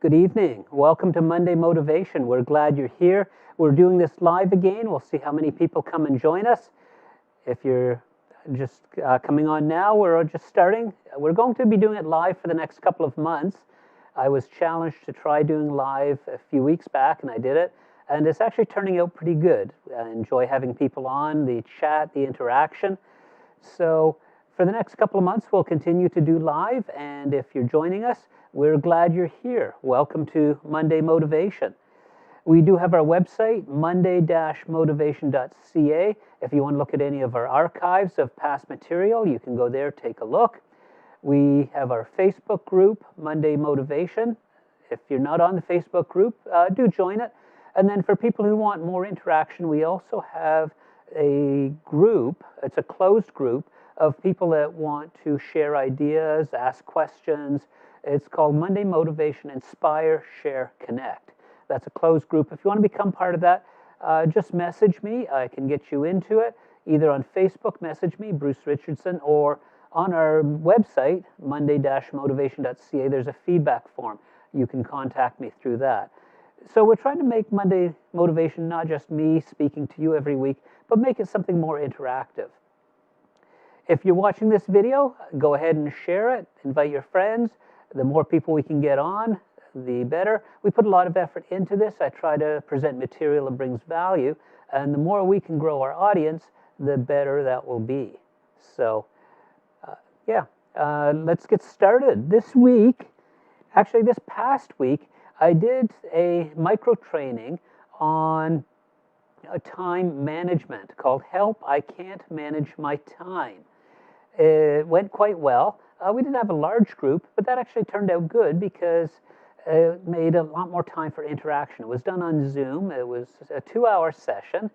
Good evening. Welcome to Monday Motivation. We're glad you're here. We're doing this live again. We'll see how many people come and join us. If you're just coming on now, we're just starting. We're going to be doing it live for the next couple of months. I was challenged to try doing live a few weeks back, and I did it. And it's actually turning out pretty good. I enjoy having people on, the chat, the interaction. So for the next couple of months, we'll continue to do live. And if you're joining us, we're glad you're here. Welcome to Monday Motivation. We do have our website, monday-motivation.ca. If you want to look at any of our archives of past material, you can go there, take a look. We have our Facebook group, Monday Motivation. If you're not on the Facebook group, do join it. And then for people who want more interaction, we also have a group, it's a closed group, of people that want to share ideas, ask questions. It's called Monday Motivation Inspire, Share, Connect. That's a closed group. If you want to become part of that, just message me. I can get you into it. Either on Facebook, message me, Bruce Richardson, or on our website, monday-motivation.ca, there's a feedback form. You can contact me through that. So we're trying to make Monday Motivation not just me speaking to you every week, but make it something more interactive. If you're watching this video, go ahead and share it. Invite your friends. The more people we can get on, the better. We put a lot of effort into this. I try to present material that brings value. And the more we can grow our audience, the better that will be. So, let's get started. This past week, I did a micro training on time management called Help, I Can't Manage My Time. It went quite well. We didn't have a large group, but that actually turned out good because it made a lot more time for interaction. It was done on Zoom. It was a 2-hour session,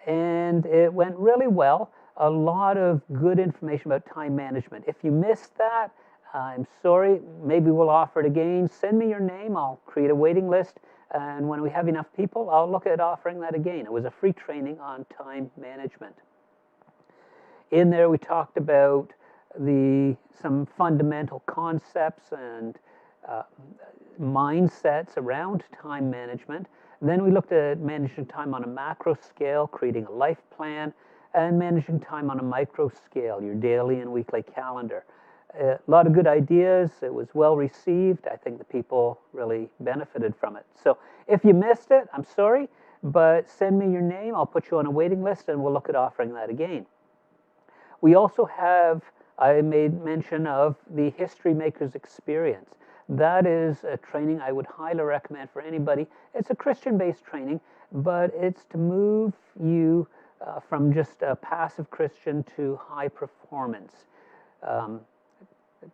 and it went really well. A lot of good information about time management. If you missed that, I'm sorry. Maybe we'll offer it again. Send me your name. I'll create a waiting list, and when we have enough people, I'll look at offering that again. It was a free training on time management. In there, we talked about some fundamental concepts and mindsets around time management. Then we looked at managing time on a macro scale, creating a life plan, and managing time on a micro scale, your daily and weekly calendar. A lot of good ideas. It was well received. I think the people really benefited from it. So if you missed it, I'm sorry, but send me your name. I'll put you on a waiting list, and we'll look at offering that again. We also have, I made mention of the History Makers Experience. That is a training I would highly recommend for anybody. It's a Christian-based training, but it's to move you from just a passive Christian to high performance.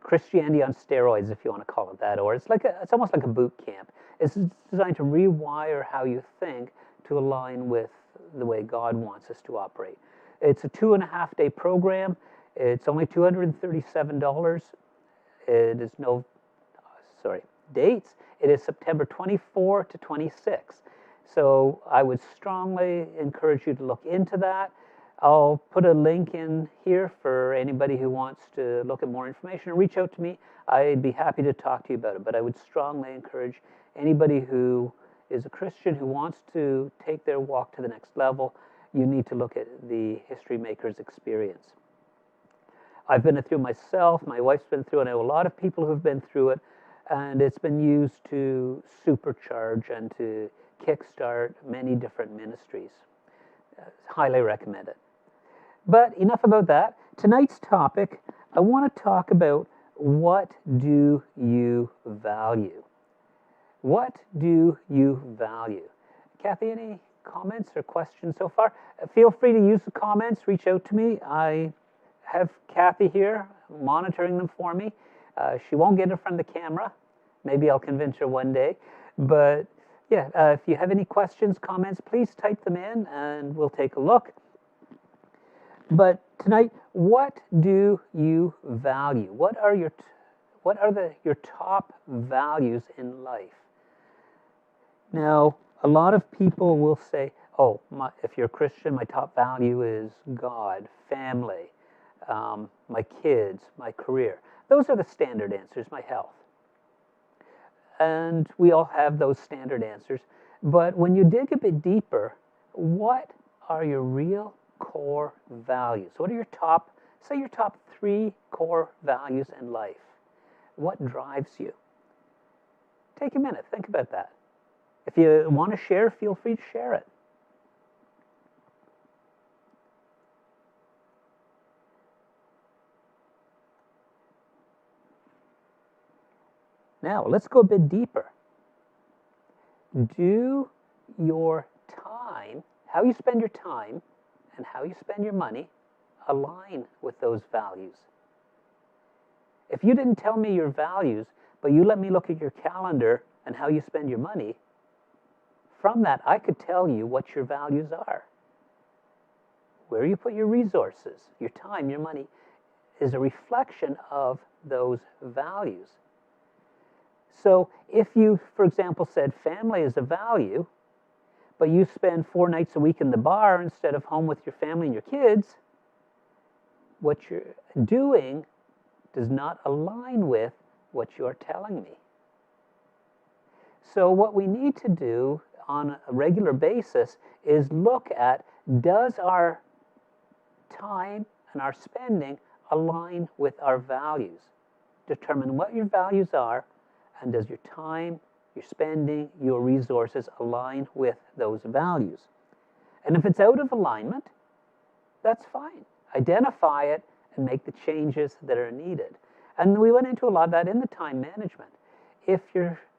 Christianity on steroids, if you want to call it that, or it's almost like a boot camp. It's designed to rewire how you think to align with the way God wants us to operate. It's a 2.5-day program. It's only $237. It is dates. It is September 24 to 26. So I would strongly encourage you to look into that. I'll put a link in here for anybody who wants to look at more information and reach out to me. I'd be happy to talk to you about it, but I would strongly encourage anybody who is a Christian who wants to take their walk to the next level, you need to look at the History Makers Experience. I've been through myself, my wife's been through it, I know a lot of people who've been through it, and it's been used to supercharge and to kickstart many different ministries. Highly recommend it. But enough about that. Tonight's topic, I want to talk about what do you value? What do you value? Kathy, any comments or questions so far? Feel free to use the comments, reach out to me. I have Kathy here monitoring them for me. She won't get in front of the camera. Maybe I'll convince her one day. But yeah, if you have any questions, comments, please type them in and we'll take a look. But tonight, what do you value? What are your top values in life? Now, a lot of people will say, if you're a Christian, my top value is God, family, my kids, my career. Those are the standard answers, my health. And we all have those standard answers. But when you dig a bit deeper, what are your real core values? What are your top, say your top 3 core values in life? What drives you? Take a minute, think about that. If you want to share, feel free to share it. Now, let's go a bit deeper. Do your time, how you spend your time and how you spend your money, align with those values? If you didn't tell me your values, but you let me look at your calendar and how you spend your money, from that I could tell you what your values are. Where you put your resources, your time, your money, is a reflection of those values. So if you, for example, said family is a value, but you spend 4 nights a week in the bar instead of home with your family and your kids, what you're doing does not align with what you're telling me. So what we need to do on a regular basis is look at, does our time and our spending align with our values? Determine what your values are, and does your time, your spending, your resources align with those values? And if it's out of alignment, that's fine. Identify it and make the changes that are needed. And we went into a lot of that in the time management. If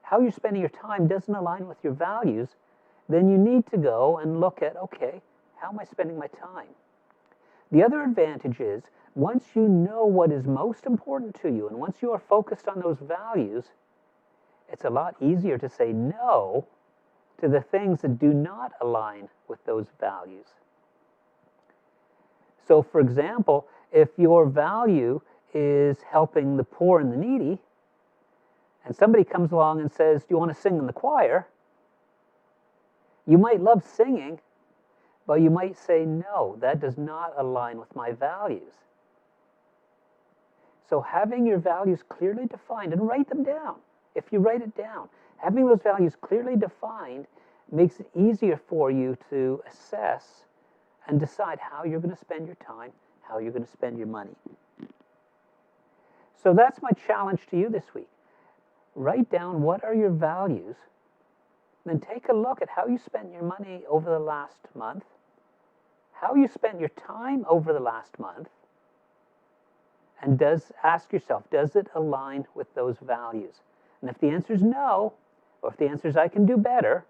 how you're spending your time doesn't align with your values, then you need to go and look at, okay, how am I spending my time? The other advantage is, once you know what is most important to you, and once you are focused on those values, it's a lot easier to say no to the things that do not align with those values. So, for example, if your value is helping the poor and the needy, and somebody comes along and says, do you want to sing in the choir? You might love singing, but you might say, no, that does not align with my values. So having your values clearly defined, and write them down. If you write it down, having those values clearly defined makes it easier for you to assess and decide how you're going to spend your time, how you're going to spend your money. So that's my challenge to you this week. Write down what are your values, then take a look at how you spent your money over the last month, how you spent your time over the last month, and ask yourself, does it align with those values? And if the answer is no, or if the answer is I can do better,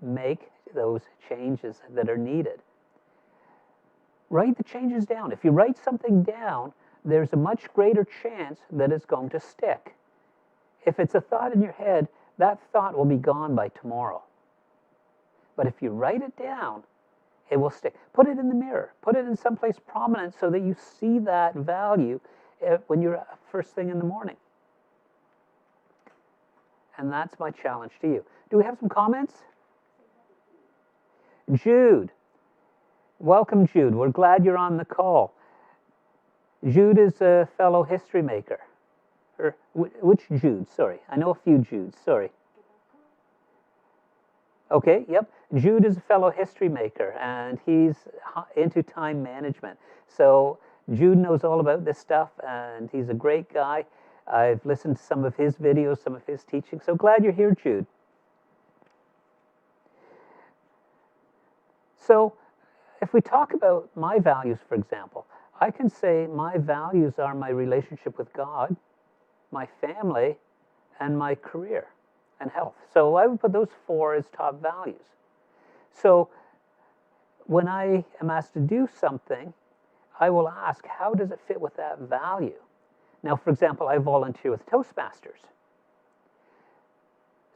make those changes that are needed. Write the changes down. If you write something down, there's a much greater chance that it's going to stick. If it's a thought in your head, that thought will be gone by tomorrow. But if you write it down, it will stick. Put it in the mirror. Put it in someplace prominent so that you see that value when you're first thing in the morning. And that's my challenge to you. Do we have some comments? Jude. Welcome, Jude. We're glad you're on the call. Jude is a fellow history maker. Or which Jude? Sorry. I know a few Judes. Sorry. Okay, yep. Jude is a fellow history maker, and he's into time management. So Jude knows all about this stuff, and he's a great guy. I've listened to some of his videos, some of his teaching. So glad you're here, Jude. So if we talk about my values, for example, I can say my values are my relationship with God, my family, and my career and health. So I would put those 4 as top values. So when I am asked to do something, I will ask, how does it fit with that value? Now, for example, I volunteer with Toastmasters.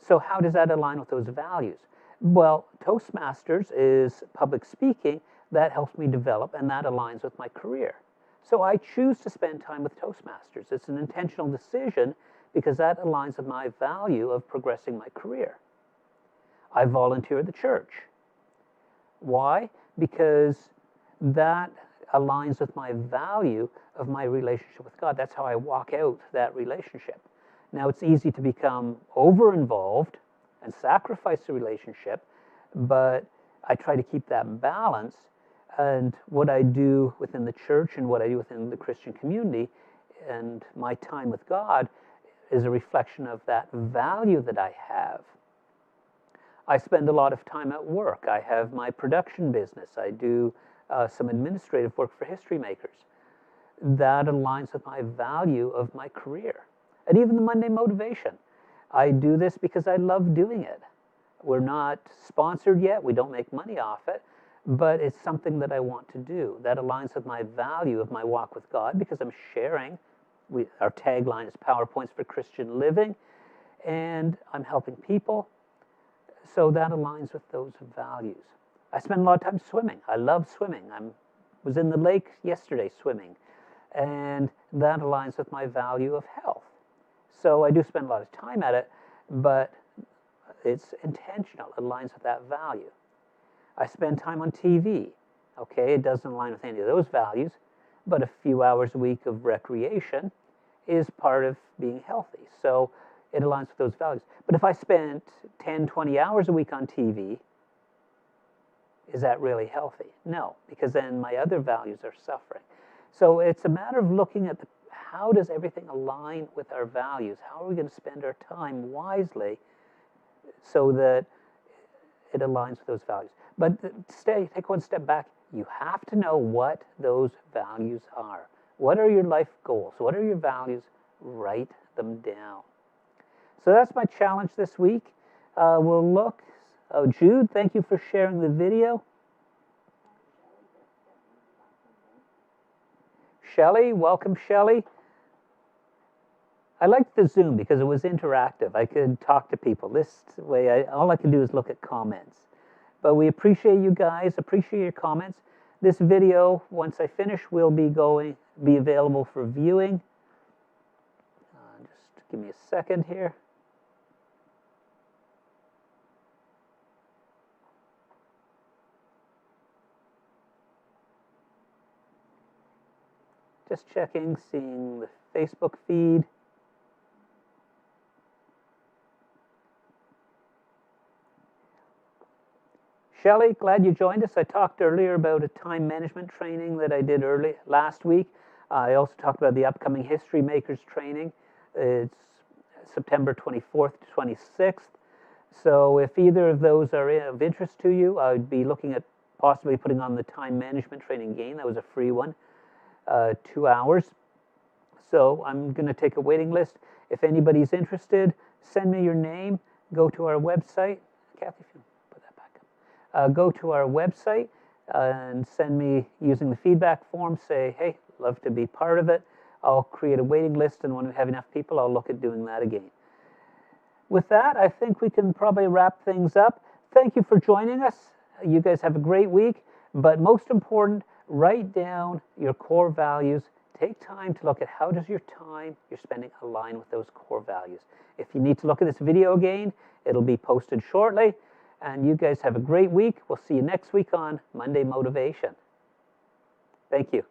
So how does that align with those values? Well, Toastmasters is public speaking. That helps me develop, and that aligns with my career. So I choose to spend time with Toastmasters. It's an intentional decision because that aligns with my value of progressing my career. I volunteer at the church. Why? Because that aligns with my value of my relationship with God. That's how I walk out that relationship. Now, it's easy to become over-involved and sacrifice the relationship, but I try to keep that balance. And what I do within the church and what I do within the Christian community and my time with God is a reflection of that value that I have. I spend a lot of time at work. I have my production business. I do some administrative work for history makers. That aligns with my value of my career. And even the Monday Motivation. I do this because I love doing it. We're not sponsored yet. We don't make money off it. But it's something that I want to do. That aligns with my value of my walk with God because I'm sharing. Our tagline is PowerPoints for Christian Living. And I'm helping people. So that aligns with those values. I spend a lot of time swimming. I love swimming. I was in the lake yesterday swimming. And that aligns with my value of health. So I do spend a lot of time at it, but it's intentional. It aligns with that value. I spend time on TV. Okay, it doesn't align with any of those values, but a few hours a week of recreation is part of being healthy. So it aligns with those values. But if I spent 10, 20 hours a week on TV, is that really healthy? No, because then my other values are suffering. So it's a matter of looking at how does everything align with our values? How are we going to spend our time wisely so that it aligns with those values? But take one step back. You have to know what those values are. What are your life goals? What are your values? Write them down. So that's my challenge this week. We'll look. Oh, Jude, thank you for sharing the video. Shelley, welcome, Shelley. I liked the Zoom because it was interactive. I could talk to people. This way, all I can do is look at comments. But we appreciate you guys, appreciate your comments. This video, once I finish, will be available for viewing. Just give me a second here. Just checking, seeing the Facebook feed. Shelley, glad you joined us. I talked earlier about a time management training that I did last week. I also talked about the upcoming History Makers training. It's September 24th to 26th. So if either of those are of interest to you, I would be looking at possibly putting on the time management training again. That was a free one, 2 hours. So I'm going to take a waiting list. If anybody's interested, send me your name. Go to our website. Kathy, if you put that back up. Go to our website and send me using the feedback form. Say, hey, love to be part of it. I'll create a waiting list, and when we have enough people, I'll look at doing that again. With that, I think we can probably wrap things up. Thank you for joining us. You guys have a great week, but most important, write down your core values. Take time to look at how does your time you're spending align with those core values. If you need to look at this video again, it'll be posted shortly. And you guys have a great week. We'll see you next week on Monday Motivation. Thank you.